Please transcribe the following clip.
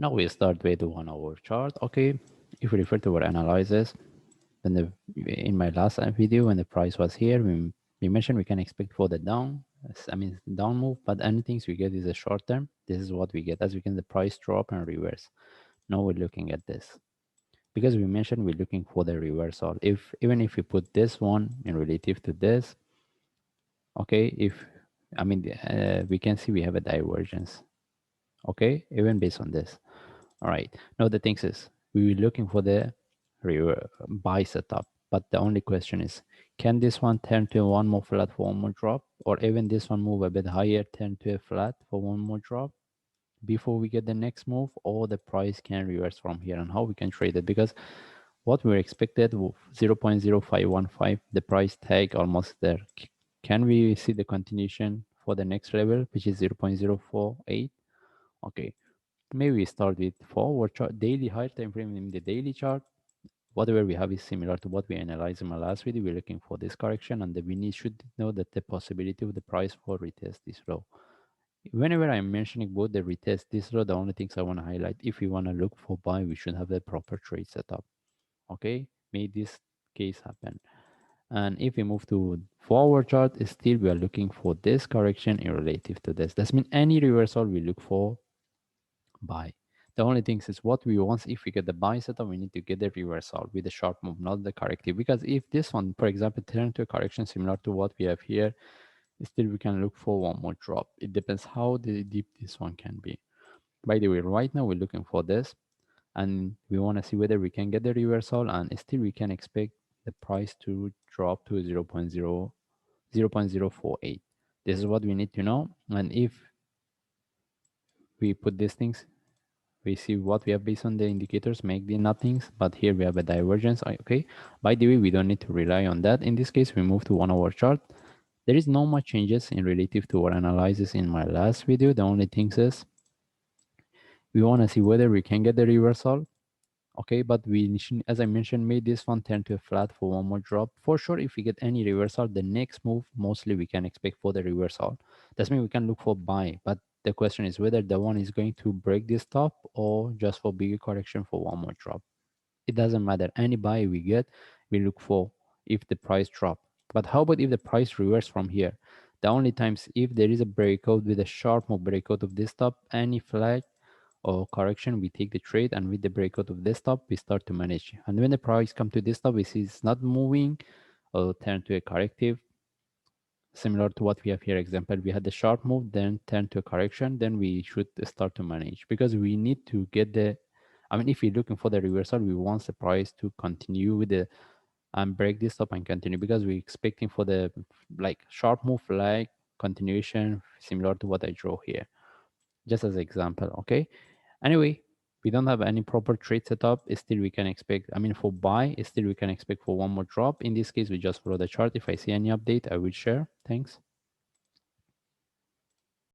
Now we start with the 1 hour chart. Okay, if we refer to our analysis, then in my last video when the price was here, we mentioned we can expect for the down, I mean down move, but anything we get is a short term. This is what we get. As we can the price drop and reverse. Now we're looking at this because we mentioned we're looking for the reversal. If even if we put this one in relative to this, okay, if I mean we can see we have a divergence. Okay, even based on this. All right. Now the thing is, we were looking for the buy setup, but the only question is, can this one turn to one more flat for one more drop, or even this one move a bit higher, turn to a flat for one more drop before we get the next move, or the price can reverse from here, and how we can trade it? Because what we expected 0.0515, the price tag almost there. Can we see the continuation for the next level, which is 0.048? Okay, maybe we start with forward chart, daily higher time frame in the daily chart. Whatever we have is similar to what we analyzed in my last video. We're looking for this correction, and we should know that the possibility of the price for retest this low. Whenever I'm mentioning both the retest this low, the only things I want to highlight, if we want to look for buy, we should have the proper trade setup. Okay, may this case happen. And if we move to forward chart, still we are looking for this correction in relative to this. That means any reversal we look for buy. The only thing is what we want. If we get the buy setup, we need to get the reversal with the sharp move, not the corrective. Because if this one, for example, turn to a correction similar to what we have here, still we can look for one more drop. It depends how deep this one can be. By the way, right now we're looking for this, and we want to see whether we can get the reversal, and still we can expect the price to drop to 0.048. This is what we need to know. And if we put these things, we see what we have based on the indicators, make the nothings, but here we have a divergence. Okay, by the way, we don't need to rely on that. In this case, we move to 1 hour chart. There is no much changes in relative to our analysis in my last video. The only thing is we want to see whether we can get the reversal. Okay, but as I mentioned, made this one turn to a flat for one more drop. For sure, if we get any reversal, the next move, mostly we can expect for the reversal. That means we can look for buy, but the question is whether the one is going to break this top or just for bigger correction for one more drop. It doesn't matter. Any buy we get, we look for if the price drop. But how about if the price reverse from here? The only times if there is a breakout with a sharp move breakout of this top, any flag or correction, we take the trade, and with the breakout of this top, we start to manage. And when the price come to this top, we see it's not moving or turn to a corrective, similar to what we have here. Example, we had the sharp move, then turn to a correction, then we should start to manage, because we need to get the, I mean, if we're looking for the reversal, we want the price to continue with the and break this up and continue, because we're expecting for the like sharp move like continuation similar to what I draw here, just as an example. Okay, anyway, we don't have any proper trade setup. Still we can expect, I mean, for buy, still we can expect for one more drop. In this case, we just follow the chart. If I see any update, I will share. Thanks.